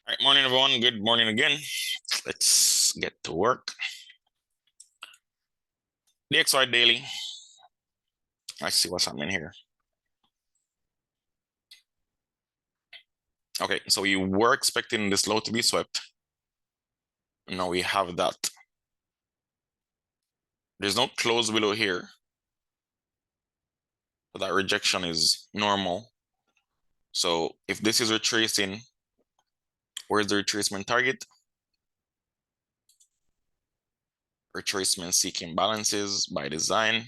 All right, morning, everyone. Good morning again. Let's get to work. DXY daily. Let's see what's happening here. Okay, so we were expecting this low to be swept. Now we have that. There's no close below here. So that rejection is normal. So if this is retracing, where's the retracement target? Retracement seeking balances by design.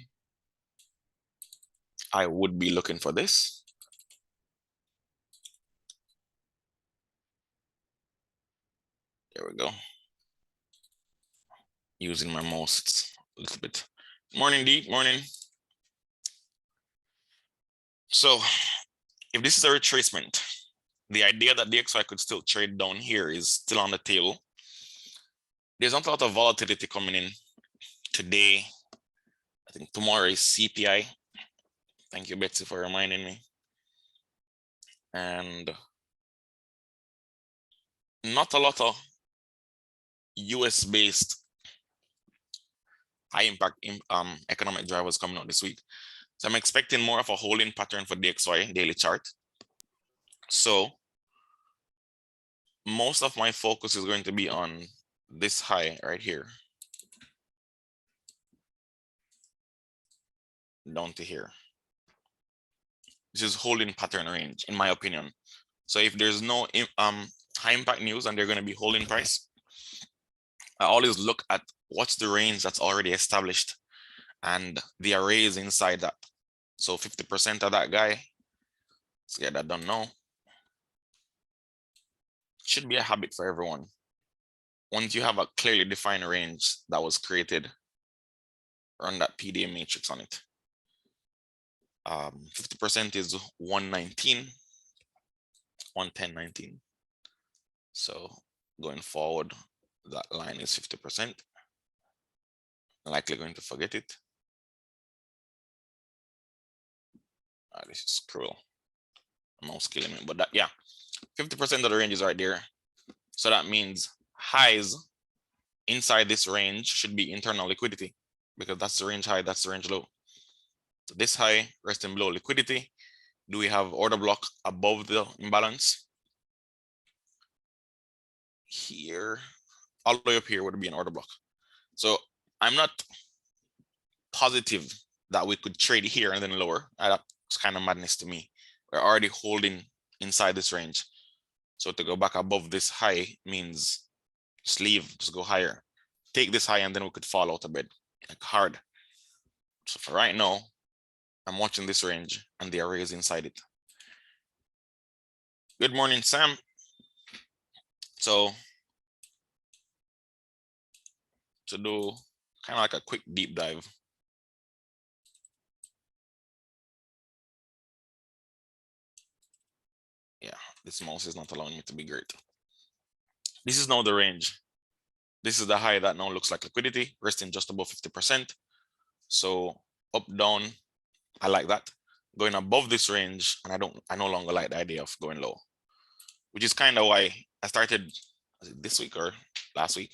I would be looking for this. There we go. Using my mouse a little bit. Morning, Deep. Morning. So if this is a retracement, the idea that DXY could still trade down here is still on the table. There's not a lot of volatility coming in today. I think tomorrow is CPI. Thank you, Betsy, for reminding me. And not a lot of US-based high impact economic drivers coming out this week. So I'm expecting more of a holding pattern for DXY daily chart. So most of my focus is going to be on this high right here, down to here. This is holding pattern range, in my opinion. So if there's no high impact news and they're going to be holding price, I always look at what's the range that's already established and the arrays inside that. So 50% of that guy, let's get that done now. Should be a habit for everyone. Once you have a clearly defined range that was created, run that PDA matrix on it. 50% is 119, 110.19. So going forward, that line is 50%. Likely going to forget it. This is cruel. Mouse killing me, but that, yeah, 50% of the range is right there. So that means highs inside this range should be internal liquidity, because that's the range high, that's the range low. So this high resting below liquidity. Do we have order block above the imbalance? Here, all the way up here would be an order block. So I'm not positive that we could trade here and then lower. That's kind of madness to me. We're already holding inside this range. So to go back above this high means just leave, just go higher. Take this high and then we could fall out of bed, like hard. So for right now, I'm watching this range and the array is inside it. Good morning, Sam. So to do kind of like a quick deep dive. Yeah, this mouse is not allowing me to be great. This is now the range. This is the high that now looks like liquidity, resting just above 50%. So up, down, I like that. Going above this range, and I no longer like the idea of going low, which is kind of why I started this week or last week,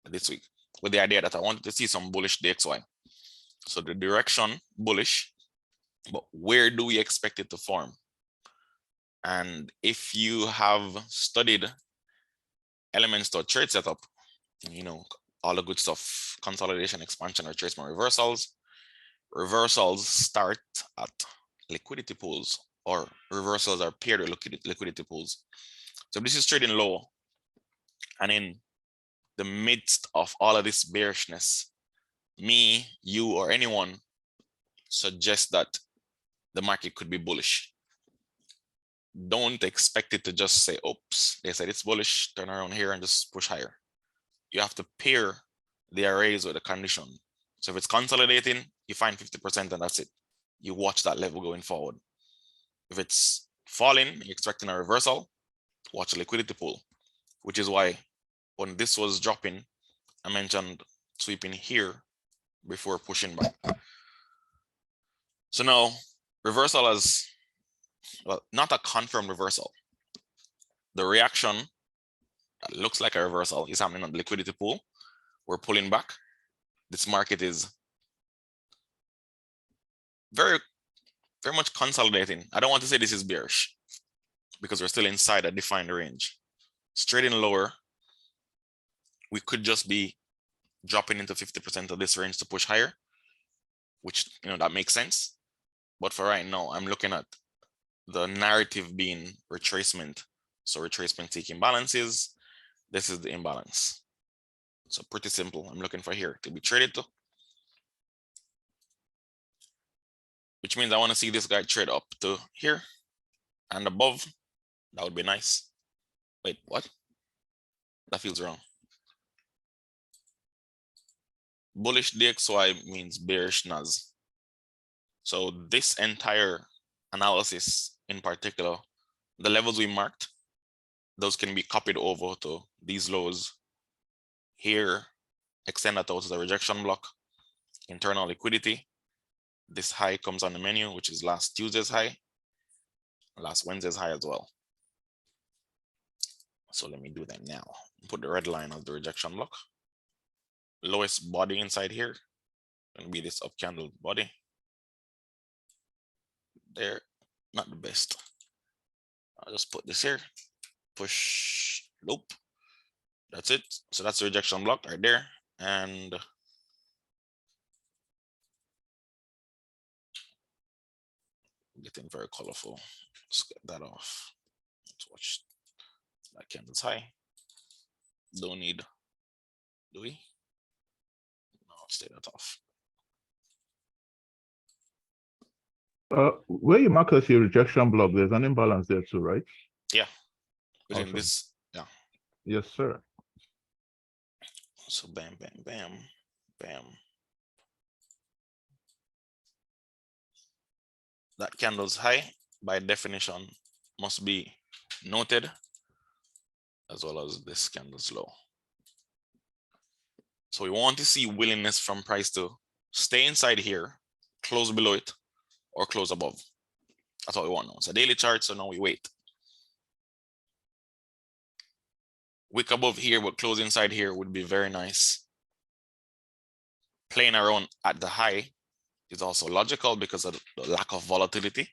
this week, with the idea that I wanted to see some bullish DXY. So the direction bullish, but where do we expect it to form? And if you have studied elements to a trade setup, you know, all the good stuff, consolidation, expansion, retracement, reversals. Reversals start at liquidity pools, or reversals are paired with liquidity pools. So this is trading low, and in the midst of all of this bearishness, me, you, or anyone suggest that the market could be bullish. Don't expect it to just say, oops, they said it's bullish, turn around here and just push higher. You have to pair the arrays with the condition. So if it's consolidating, you find 50% and that's it. You watch that level going forward. If it's falling, you're expecting a reversal, watch a liquidity pool, which is why when this was dropping, I mentioned sweeping here before pushing back. So now reversal is, well, not a confirmed reversal. The reaction That looks like a reversal is happening on the liquidity pool. We're pulling back. This market is very much consolidating. I don't want to say this is bearish because we're still inside a defined range. Straight in lower, we could just be dropping into 50% of this range to push higher, which, you know, that makes sense. But for right now, I'm looking at the narrative being retracement. So retracement seeking balances. This is the imbalance. So pretty simple. I'm looking for here to be traded to, which means I want to see this guy trade up to here and above. That would be nice. Wait, what? That feels wrong. Bullish DXY means bearish NAS. So this entire analysis in particular, the levels we marked, those can be copied over to these lows here, extend that out to the rejection block, internal liquidity. This high comes on the menu, which is last Tuesday's high, last Wednesday's high as well. So let me do that now. Put the red line as the rejection block. Lowest body inside here going to be this up candle body. There, not the best. I'll just put this here, push, loop. That's it. So that's the rejection block right there. And getting very colorful. Let's get that off. Let's watch that candle's high. Don't need, do we? No, stay that off. Where you mark as your rejection block, there's an imbalance there too, right? Yeah. Within Awesome. this, yeah. Yes, sir. So bam, bam, bam, bam. That candle's high, by definition, must be noted, as well as this candle's low. So we want to see willingness from price to stay inside here, close below it, or close above. That's what we want now. It's a daily chart, so now we wait. Wick above here, but close inside here would be very nice. Playing around at the high is also logical because of the lack of volatility.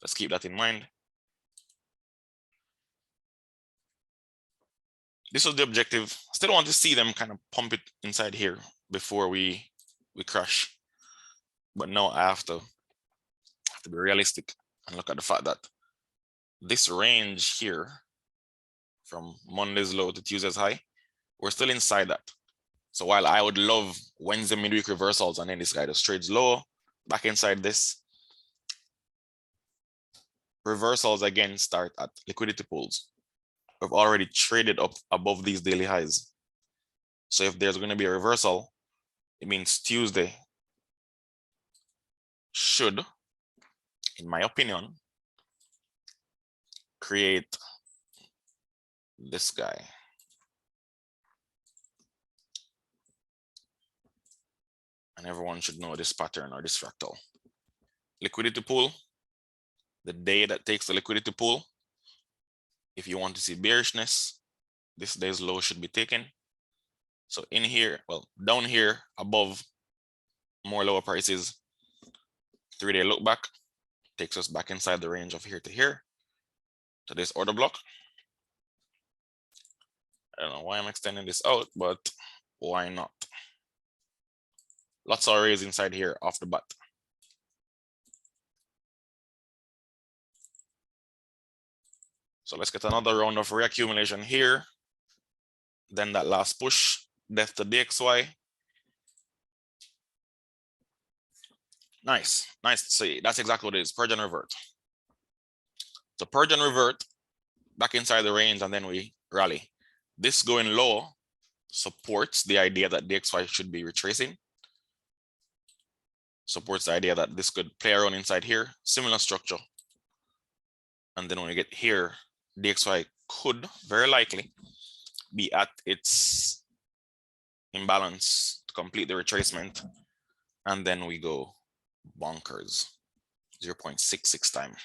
Let's keep that in mind. This was the objective. Still want to see them kind of pump it inside here before we crash. But now I have to be realistic and look at the fact that this range here from Monday's low to Tuesday's high, we're still inside that. So while I would love Wednesday midweek reversals and then this guy just trades low, back inside this, reversals again start at liquidity pools. We've already traded up above these daily highs. So if there's going to be a reversal, it means Tuesday should, in my opinion, create this guy. And everyone should know this pattern or this fractal. Liquidity pool, the day that takes the liquidity pool, if you want to see bearishness, this day's low should be taken. So in here, well, down here above more lower prices, 3-day look back takes us back inside the range of here to here, to this order block. I don't know why I'm extending this out, but why not? Lots of arrays inside here off the bat. So let's get another round of reaccumulation here. Then that last push, death to DXY. Nice, nice to see. That's exactly what it is, purge and revert. So purge and revert back inside the range and then we rally. This going low supports the idea that DXY should be retracing. Supports the idea that this could play around inside here, similar structure. And then when we get here, DXY could very likely be at its imbalance to complete the retracement. And then we go bonkers, 0.66 time.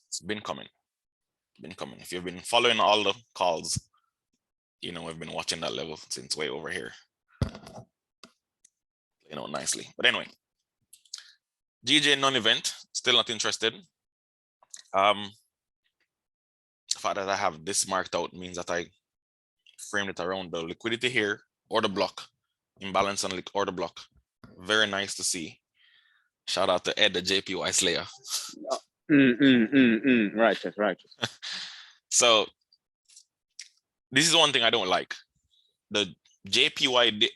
It's been coming, If you've been following all the calls, You know, we've been watching that level since way over here. You know, nicely. But anyway, GJ non-event, still not interested. The fact that I have this marked out means that I framed it around the liquidity here or the block, imbalance on or the block. Very nice to see. Shout out to Ed, the JPY Slayer. Righteous. So this is one thing I don't like. The JPY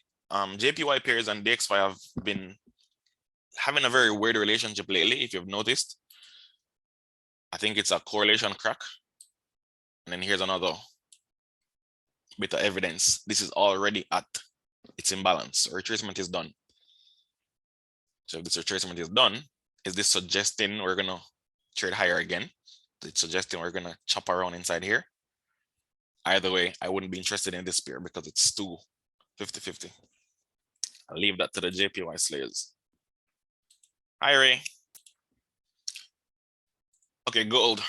pairs and DXY have been having a very weird relationship lately, if you've noticed. I think it's a correlation crack. And then here's another bit of evidence. This is already at its imbalance. Retracement is done. So if this retracement is done, is this suggesting we're gonna trade higher again? It's suggesting we're gonna chop around inside here. Either way, I wouldn't be interested in this pair because it's too 50-50. I'll leave that to the JPY Slayers. Hi, Ray. Okay, gold.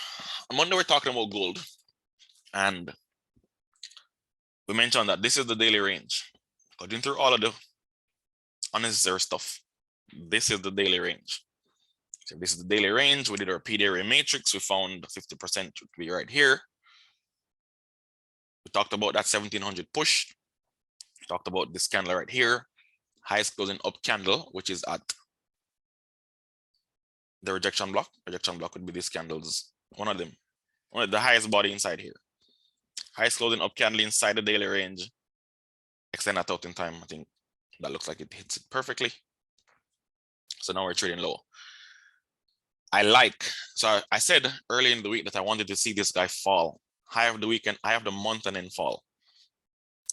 On Monday, we're talking about gold. And we mentioned that this is the daily range. Going through all of the unnecessary stuff. This is the daily range. So this is the daily range. We did our PD array matrix. We found 50% would be right here. We talked about that 1700 push. We talked about this candle right here. Highest closing up candle, which is at the rejection block. Rejection block would be these candles. One of them. One of the highest body inside here. Highest closing up candle inside the daily range. Extend that out in time. I think that looks like it hits it perfectly. So now we're trading low. So I said early in the week that I wanted to see this guy fall. High of the weekend, high of the month, and then fall.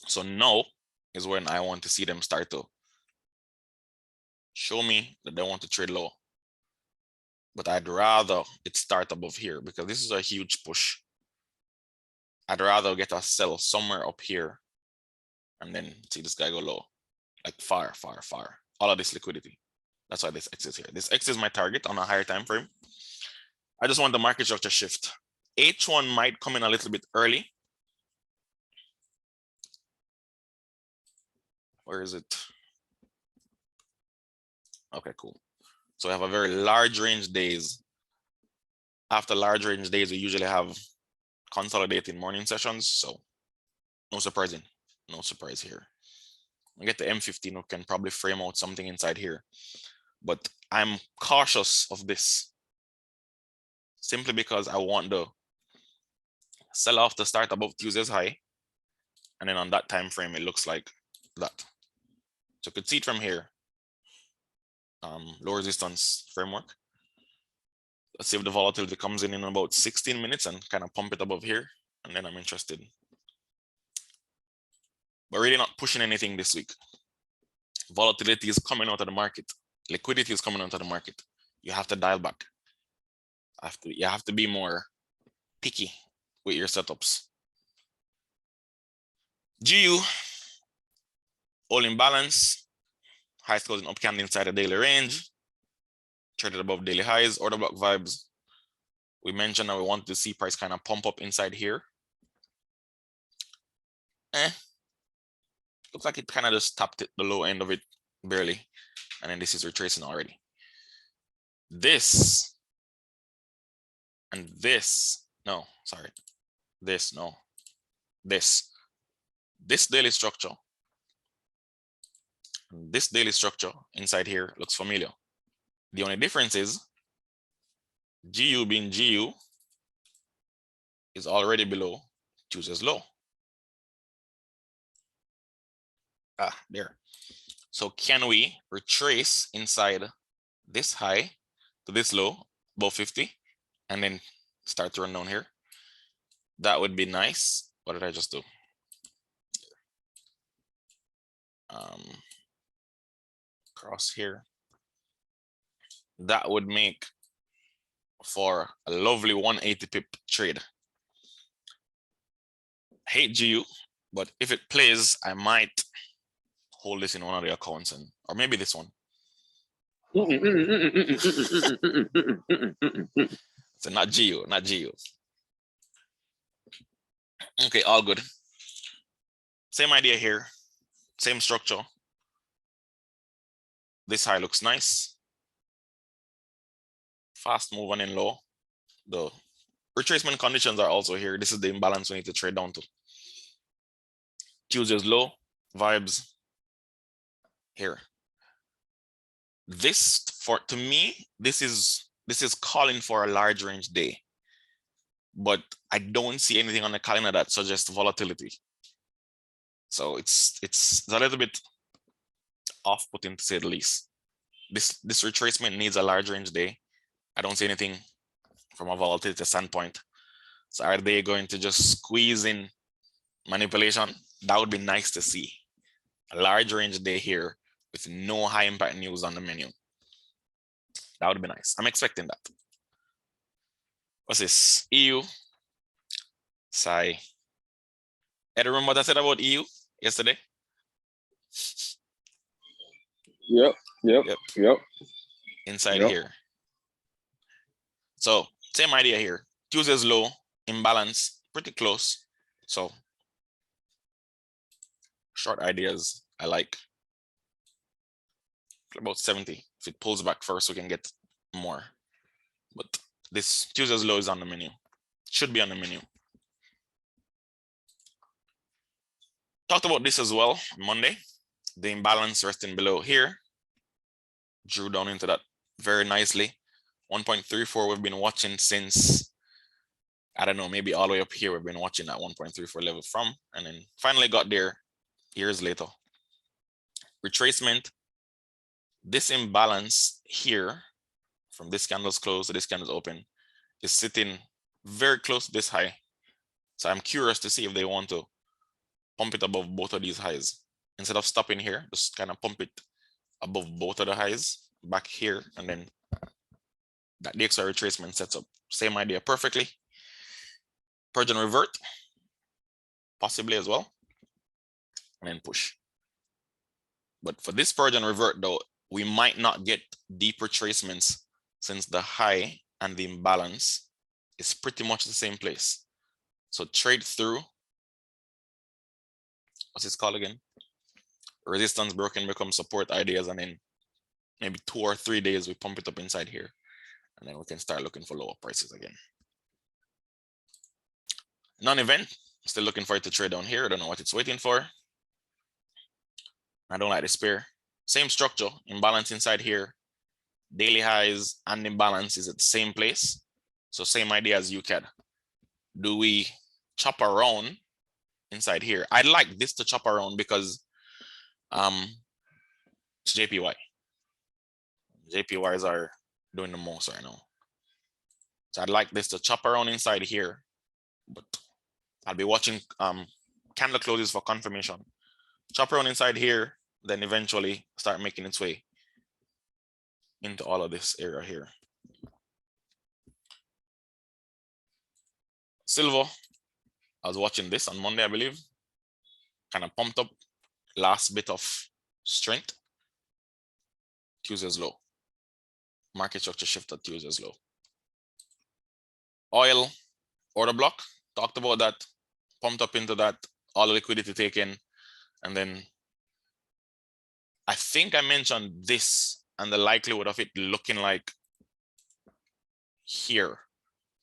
So now is when I want to see them start to show me that they want to trade low. But I'd rather it start above here because this is a huge push. I'd rather get a sell somewhere up here and then see this guy go low, like far. All of this liquidity. That's why this X is here. This X is my target on a higher time frame. I just want the market structure shift. H1 might come in a little bit early. Where is it? Okay, cool. So we have a very large range days. After large range days, we usually have consolidating morning sessions. So no surprise here. We get the M15, we can probably frame out something inside here. But I'm cautious of this simply because I want the sell off to start above Tuesday's high. And then on that time frame, it looks like that. So you could see it from here. Low resistance framework. Let's see if the volatility comes in about 16 minutes and kind of pump it above here. And then I'm interested. But really not pushing anything this week. Volatility is coming out of the market. Liquidity is coming out of the market. You have to dial back. You have to be more picky with your setups. GU, all in balance. Highest closing up candle inside the daily range. Traded above daily highs, order block vibes. We mentioned that we want to see price kind of pump up inside here. Looks like it kind of just tapped it, the low end of it barely. And then this is retracing already. This and this, no, sorry. This, no. This daily structure. This daily structure inside here looks familiar. The only difference is GU being GU is already below Tuesday's low. There. So can we retrace inside this high to this low, above 50, and then start to run down here? That would be nice. What did I just do? Cross here. That would make for a lovely 180 pip trade. Hate GU, but if it plays, I might hold this in one of the accounts, and or maybe this one. So not GU. Okay, all good. Same idea here, same structure. This high looks nice. Fast move on in low. The retracement conditions are also here. This is the imbalance we need to trade down to. Tuesday's low, vibes here. This, to me, this is calling for a large range day, but I don't see anything on the calendar that suggests volatility. So it's a little bit off-putting, to say the least. This retracement needs a large range day. I don't see anything from a volatility standpoint. So are they going to just squeeze in manipulation? That would be nice to see. A large range day here with no high impact news on the menu. That would be nice. I'm expecting that. What's this? EU. Sigh. Ed, remember what I said about EU yesterday? Yep. Inside Yep. here. So same idea here. Tuesday's low, imbalance, pretty close. So short ideas I like. About 70. If it pulls back first, we can get more. But this Tuesday's low is on the menu. Should be on the menu. Talked about this as well on Monday. The imbalance resting below here. Drew down into that very nicely. 1.34 we've been watching since, I don't know, maybe all the way up here we've been watching that 1.34 level from, and then finally got there years later. Retracement. This imbalance here, from this candle's close to this candle's open, is sitting very close to this high. So I'm curious to see if they want to pump it above both of these highs. Instead of stopping here, just kind of pump it above both of the highs, back here, and then that DXY retracement sets up. Same idea perfectly. Purge and revert, possibly as well, and then push. But for this purge and revert though, we might not get deep retracements since the high and the imbalance is pretty much the same place. So trade through, what's this called again? Resistance broken becomes support ideas, and then maybe 2 or 3 days we pump it up inside here, and then we can start looking for lower prices again. Non-event, still looking for it to trade down here. I don't know what it's waiting for. I don't like this pair. Same structure, imbalance inside here. Daily highs and imbalance is at the same place. So same idea as UCAD. Do we chop around inside here? I'd like this to chop around because it's JPY. JPYs are doing the most right now. So I'd like this to chop around inside here, but I'll be watching candle closes for confirmation. Chop around inside here, then eventually start making its way into all of this area here. Silver, I was watching this on Monday, I believe. Kind of pumped up, last bit of strength. Tuesday's low. Market structure shift at Tuesday's low. Oil, order block, talked about that, pumped up into that, all the liquidity taken, and then I think I mentioned this and the likelihood of it looking like here,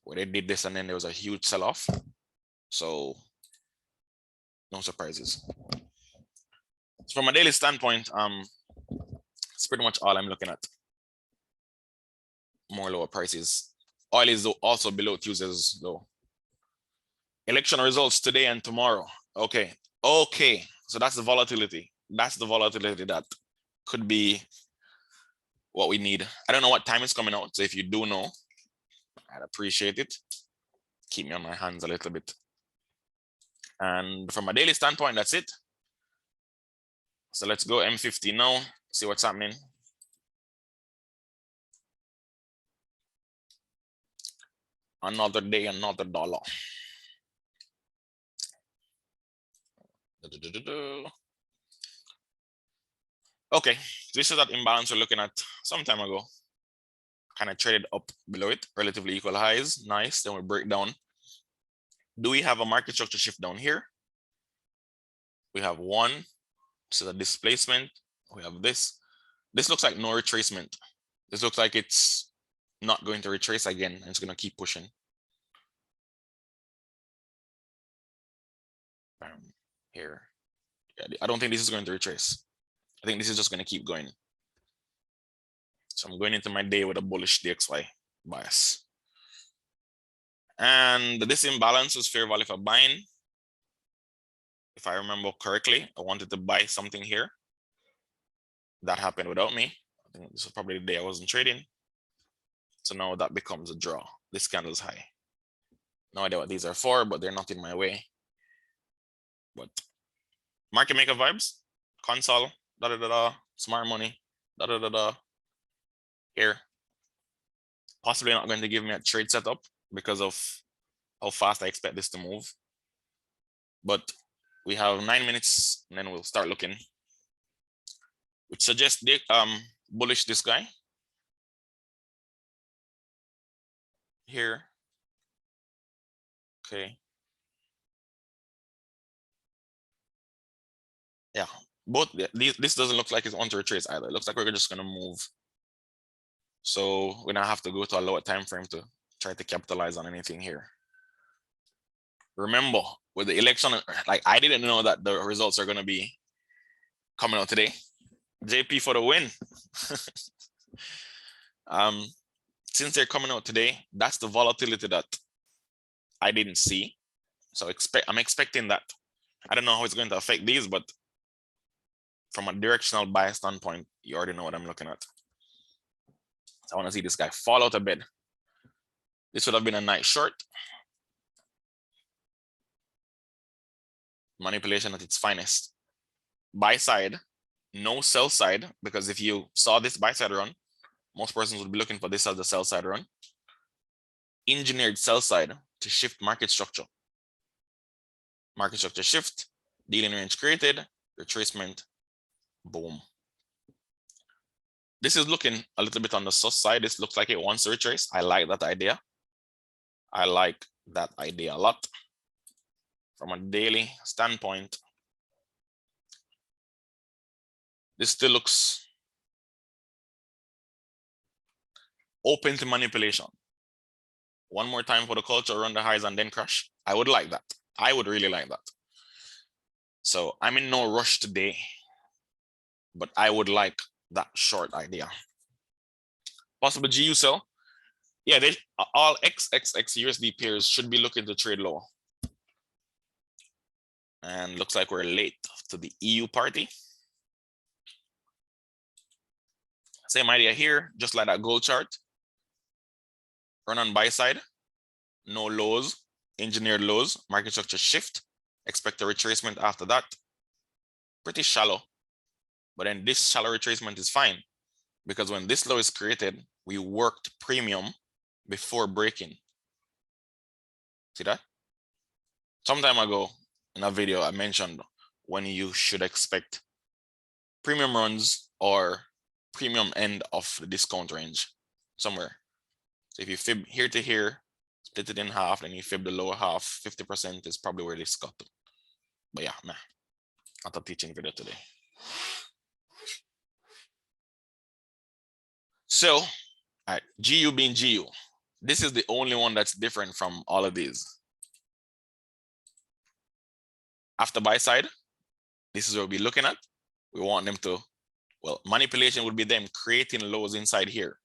where they did this and then there was a huge sell-off. So no surprises. So from a daily standpoint, it's pretty much all I'm looking at. More lower prices. Oil is also below Tuesday's low. Election results today and tomorrow. Okay. So that's the volatility. That's the volatility that could be what we need. I don't know what time it's coming out. So if you do know, I'd appreciate it. Keep me on my hands a little bit. And from a daily standpoint, that's it. So let's go M50 now, see what's happening. Another day, another dollar. Okay, this is that imbalance we're looking at some time ago. Kind of traded up below it, relatively equal highs. Nice. Then we break down. Do we have a market structure shift down here? We have one, so the displacement. We have this. This looks like no retracement. This looks like it's not going to retrace again, and it's going to keep pushing. Here. Yeah, I don't think this is going to retrace. I think this is just going to keep going. So I'm going into my day with a bullish DXY bias. And this imbalance was fair value for buying. If I remember correctly, I wanted to buy something here. That happened without me. I think this was probably the day I wasn't trading. So now that becomes a draw. This candle is high. No idea what these are for, but they're not in my way. But market maker vibes, console, smart money, here. Possibly not going to give me a trade setup because of how fast I expect this to move. But we have 9 minutes and then we'll start looking, which suggests the bullish this guy here. Okay. Yeah, both this doesn't look like it's on to retrace either. It looks like we're just gonna move. So we're gonna have to go to a lower time frame to try to capitalize on anything here. Remember, with the election, like I didn't know that the results are gonna be coming out today. JP for the win. Since they're coming out today, that's the volatility that I didn't see. So I'm expecting that. I don't know how it's going to affect these, but from a directional bias standpoint, you already know what I'm looking at. So I want to see this guy fall out of bed. This would have been a nice short. Manipulation at its finest. Buy side, no sell side, because if you saw this buy side run, most persons would be looking for this as the sell side run. Engineered sell side to shift market structure. Market structure shift, dealing range created, retracement, boom. This is looking a little bit on the sus side. This looks like it wants to retrace. I like that idea. I like that idea a lot. From a daily standpoint, this still looks open to manipulation. One more time for the culture, run the highs and then crash. I would like that. I would really like that. So I'm in no rush today, but I would like that short idea. Possible GU sell. Yeah, they all XXX USD pairs should be looking to trade low. And looks like we're late to the EU party. Same idea here, just like that gold chart. Run on buy side, no lows, engineered lows, market structure shift. Expect a retracement after that. Pretty shallow, but then this shallow retracement is fine because when this low is created, we worked premium before breaking. See that? Some time ago in a video, I mentioned when you should expect premium runs or premium end of the discount range somewhere. So if you fib here to here, split it in half, then you fib the lower half, 50% is probably where this got to. But yeah, nah, not a teaching video today. So, all right, GU being GU. This is the only one that's different from all of these. After buy side, this is what we'll be looking at. We want them to, well, manipulation would be them creating lows inside here.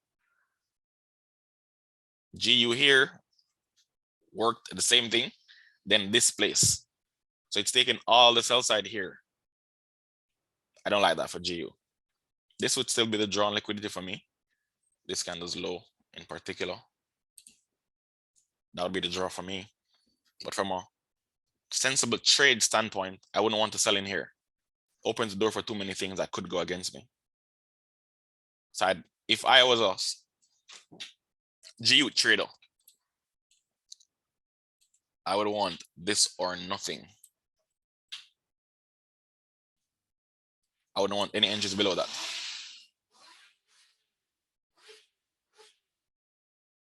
GU here worked the same thing, then this place. So it's taking all the sell side here. I don't like that for GU. This would still be the drawn liquidity for me. This candle's low in particular. That would be the draw for me. But from a sensible trade standpoint, I wouldn't want to sell in here. Opens the door for too many things that could go against me. So if I was a GU trader, I would want this or nothing. I wouldn't want any entries below that.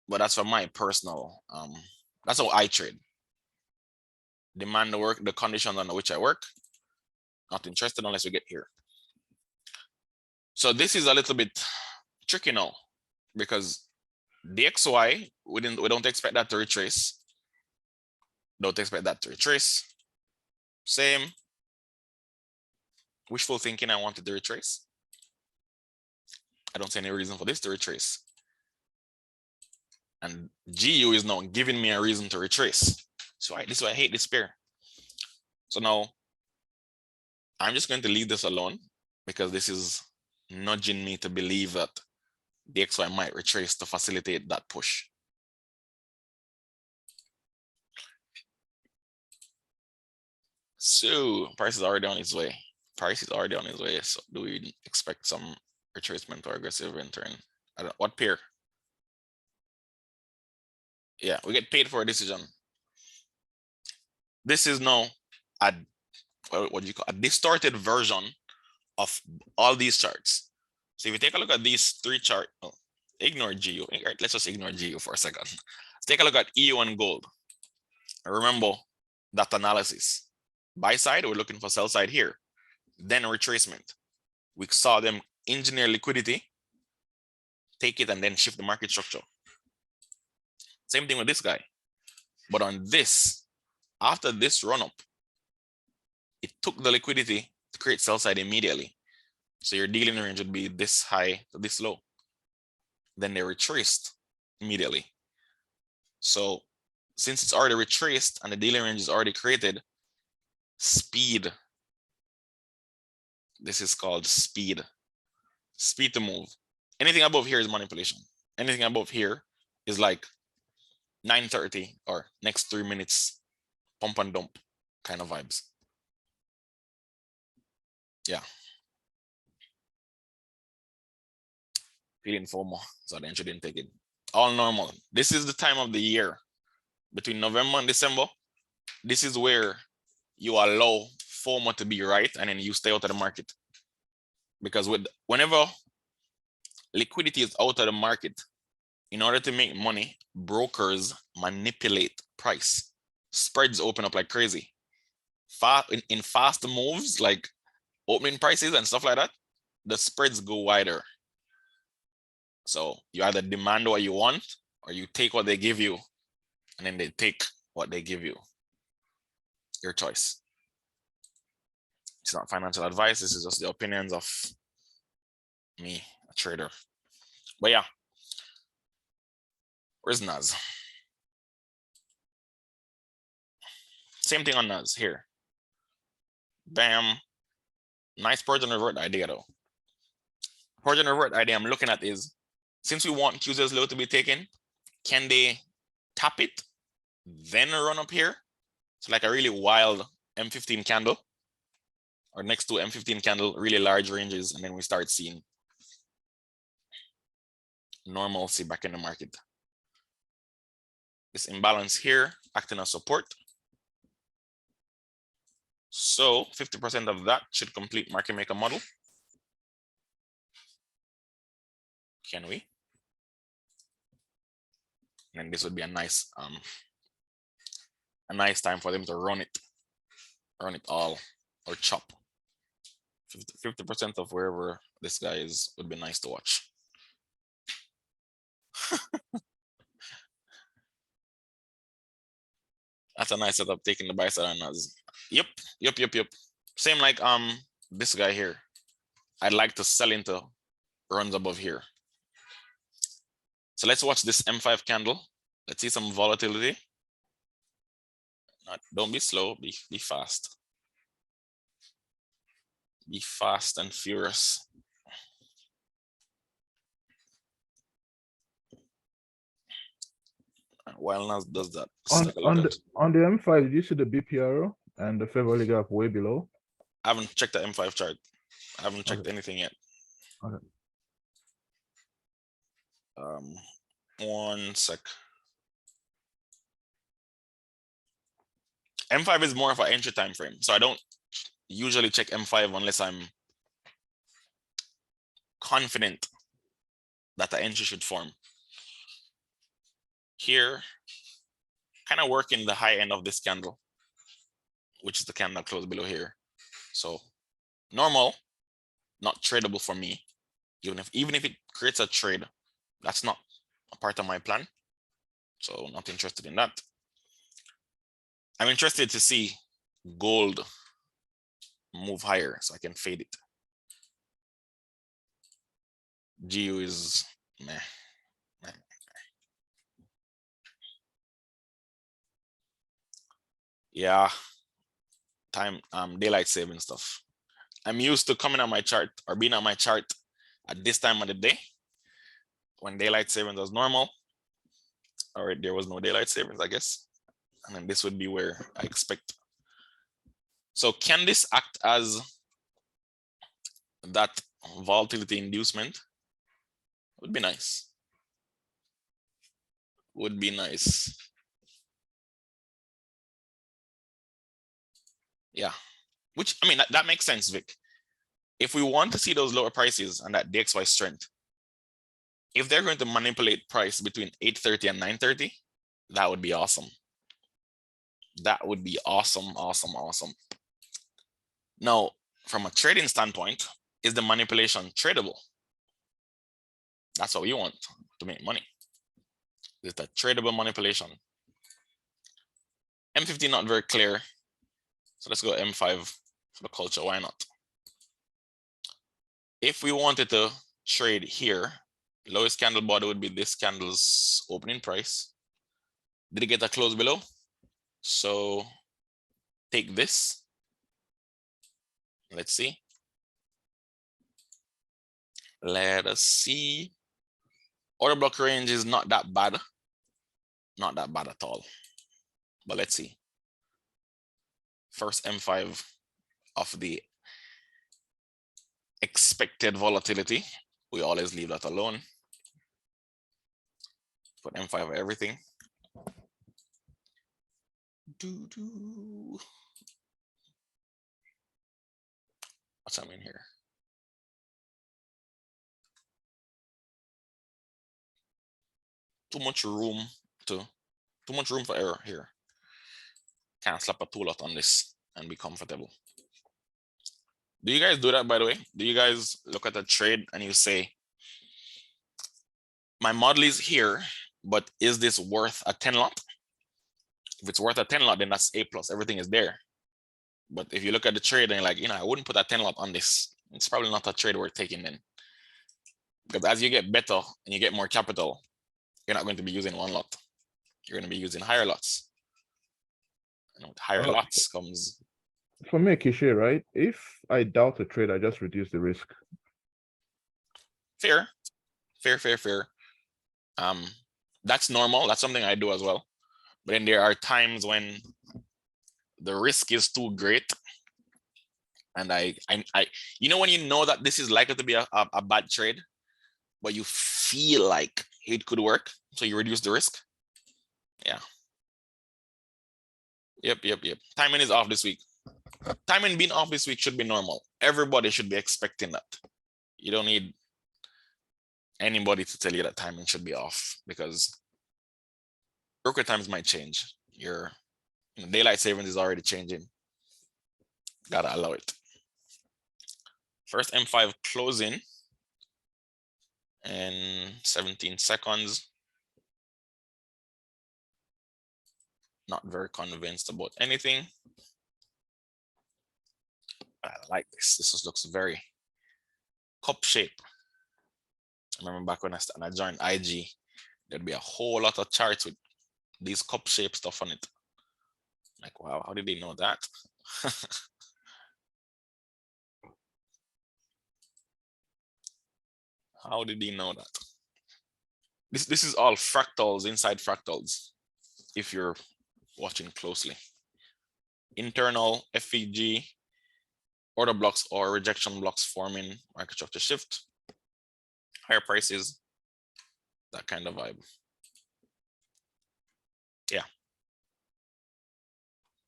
But that's for my personal, that's how I trade. Demand the work, the conditions under which I work. Not interested unless we get here. So this is a little bit tricky now because the XY, we don't expect that to retrace. Don't expect that to retrace. Same. Wishful thinking, I wanted to retrace. I don't see any reason for this to retrace. And GU is now giving me a reason to retrace. So this is why I hate this pair. So now I'm just going to leave this alone because this is nudging me to believe that the XY might retrace to facilitate that push. So price is already on its way. Price is already on its way. So do we expect some retracement or aggressive return? I don't, what pair? Yeah, we get paid for a decision. This is now a, what do you call a distorted version of all these charts. So if you take a look at these three charts, oh, ignore GU. Let's just ignore GU for a second. Let's take a look at EU and gold. Remember that analysis. Buy side, we're looking for sell side here. Then retracement. We saw them engineer liquidity, take it, and then shift the market structure. Same thing with this guy. But on this, after this run up, it took the liquidity to create sell side immediately. So your dealing range would be this high to this low. Then they retraced immediately. So since it's already retraced and the dealing range is already created, speed. This is called speed. Speed to move. Anything above here is manipulation. Anything above here is like 9:30 or next 3 minutes pump and dump kind of vibes. Yeah. Feeling FOMO, so the entry didn't take it. All normal. This is the time of the year between November and December. This is where you allow FOMO to be right and then you stay out of the market. Because whenever liquidity is out of the market, in order to make money, brokers manipulate price. Spreads open up like crazy. In fast moves, like opening prices and stuff like that, the spreads go wider. So you either demand what you want or you take what they give you and then they take what they give you. Your choice. It's not financial advice. This is just the opinions of me, a trader. But yeah, where's NAS? Same thing on NAS here. Bam. Nice purge and revert idea though. Purge and revert idea I'm looking at is, since we want Q's low to be taken, can they tap it, then run up here? So like a really wild M15 candle, or next to M15 candle, really large ranges, and then we start seeing normalcy back in the market. This imbalance here acting as support. So 50% of that should complete market maker model. Can we? And this would be a nice time for them to run it all or chop. 50% of wherever this guy is would be nice to watch. That's a nice setup, taking the buy side on us. Yep. Same like this guy here. I'd like to sell into runs above here. So let's watch this M5 candle. Let's see some volatility. Don't be slow, be fast. Be fast and furious. While NAS does that. On the M5, did you see the BPRO and the fair value gap way below? I haven't checked the M5 chart. I haven't checked anything yet. Okay. 1 sec. M5 is more of an entry time frame, so I don't usually check M5 unless I'm confident that the entry should form. Here, kind of working the high end of this candle, which is the candle close below here. So Normal, not tradable for me. Even if it creates a trade, that's not a part of my plan. So not interested in that. I'm interested to see gold move higher so I can fade it. GU is meh. Yeah, time daylight saving stuff. I'm used to coming on my chart or being on my chart at this time of the day when daylight savings was normal, or there was no daylight savings, I guess. And then this would be where I expect. So can this act as that volatility inducement? Would be nice. Would be nice. Yeah, which I mean, that makes sense, Vic. If we want to see those lower prices and that DXY strength, if they're going to manipulate price between 8:30 and 9:30, that would be awesome. That would be awesome, awesome, awesome. Now, from a trading standpoint, is the manipulation tradable? That's what we want to make money. Is that tradable manipulation? M50 not very clear. So let's go M5 for the culture. Why not? If we wanted to trade here, lowest candle body would be this candle's opening price. Did it get a close below? So take this. Let's see. Let us see. Order block range is not that bad. Not that bad at all. But let's see. First M5 of the expected volatility. We always leave that alone. Put M5 everything. What's happening here? Too much room for error here. Can't slap a tool out on this and be comfortable. Do you guys do that, by the way? Do you guys look at a trade and you say, my model is here, but is this worth a 10 lot? If it's worth a 10 lot, then that's A plus, everything is there. But if you look at the trade and you're like, I wouldn't put a 10 lot on this, it's probably not a trade worth taking then. Because as you get better and you get more capital, you're not going to be using one lot. You're going to be using higher lots. And with higher lots comes. For me, Kishi, right? If I doubt a trade, I just reduce the risk. Fair. That's normal. That's something I do as well. But then there are times when the risk is too great. And I when you know that this is likely to be a bad trade, but you feel like it could work, so you reduce the risk. Yeah. Yep. Timing is off this week. Timing being off this week should be normal. Everybody should be expecting that. You don't need anybody to tell you that timing should be off, because broker times might change. Your daylight savings is already changing. Gotta allow it. First M5 closing in 17 seconds. Not very convinced about anything. I like this. This just looks very cup shape. I remember back when I joined IG, there'd be a whole lot of charts with these cup shape stuff on it. Like, wow, how did they know that? How did he know that? This is all fractals inside fractals, if you're watching closely. Internal FEG, order blocks or rejection blocks forming microstructure shift, higher prices, that kind of vibe. Yeah.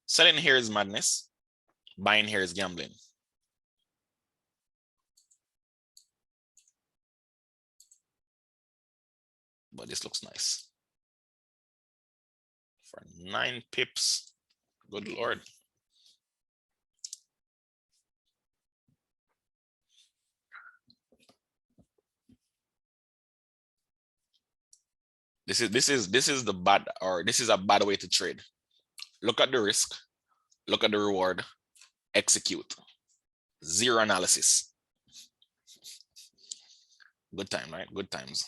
Selling here is madness. Buying here is gambling. But this looks nice. For 9 pips, good Lord. This is the bad, or this is a bad way to trade. Look at the risk, look at the reward, execute. Zero analysis. Good time, right? Good times.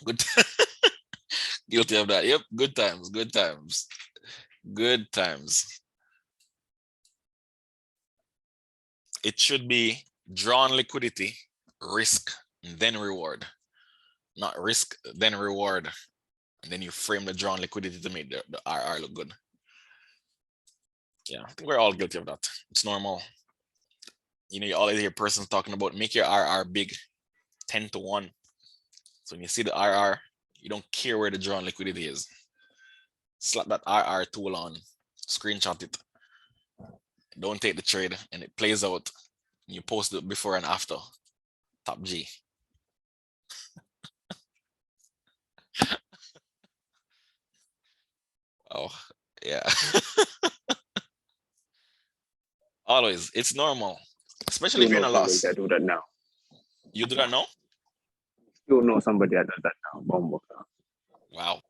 Good. Guilty of that. Yep. Good times. Good times. Good times. It should be drawn liquidity, risk, then reward. Not risk, then reward. And then you frame the drawn liquidity to make the RR look good. Yeah, I think we're all guilty of that. It's normal. You know, you always hear persons talking about make your RR big, 10 to 1. So when you see the RR, you don't care where the drawn liquidity is. Slap that RR tool on, screenshot it. Don't take the trade, and it plays out. You post it before and after. Top G. Oh, yeah. Always, it's normal, especially if you're in a loss. I do that now. You do that now? You know somebody that does that now. Bombo. Wow.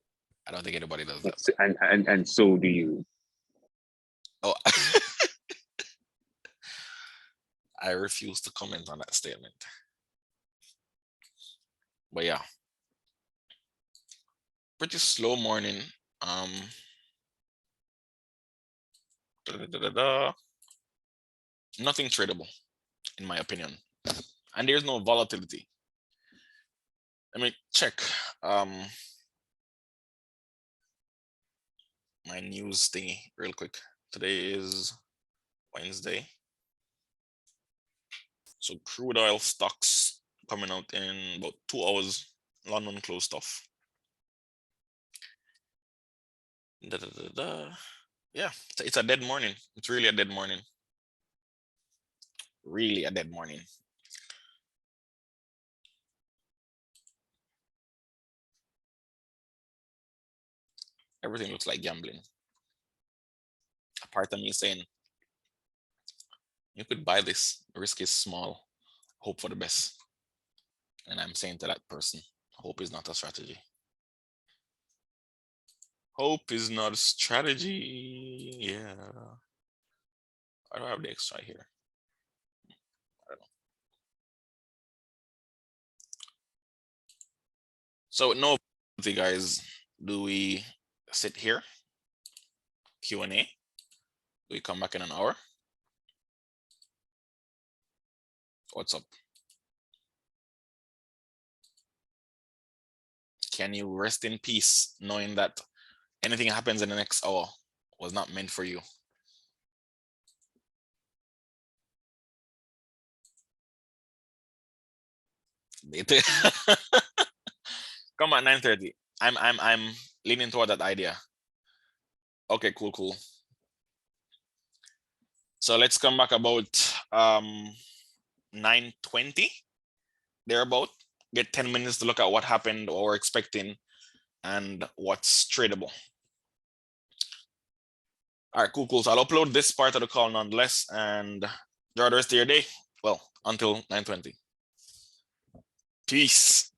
I don't think anybody does that. And so do you. Oh, I refuse to comment on that statement. But yeah, pretty slow morning. Nothing tradable, in my opinion, and there's no volatility. Let me check my news thingy real quick. Today is Wednesday. So crude oil stocks coming out in about 2 hours. London close stuff. Yeah, it's a dead morning. It's really a dead morning. Really a dead morning. Everything looks like gambling. A part of me saying, you could buy this, the risk is small, hope for the best. And I'm saying to that person, hope is not a strategy. Hope is not a strategy. Yeah. I don't have the extra here. I don't know. So no, guys, do we sit here? Q&A? Do we come back in an hour? What's up? Can you rest in peace knowing that anything happens in the next hour was not meant for you? Come at 9:30. I'm leaning toward that idea. Okay, cool. So let's come back about 9:20, thereabout. Get 10 minutes to look at what happened, what we're expecting, and what's tradable. All right, cool. So I'll upload this part of the call nonetheless, and enjoy the rest of your day. Well, until 9:20. Peace.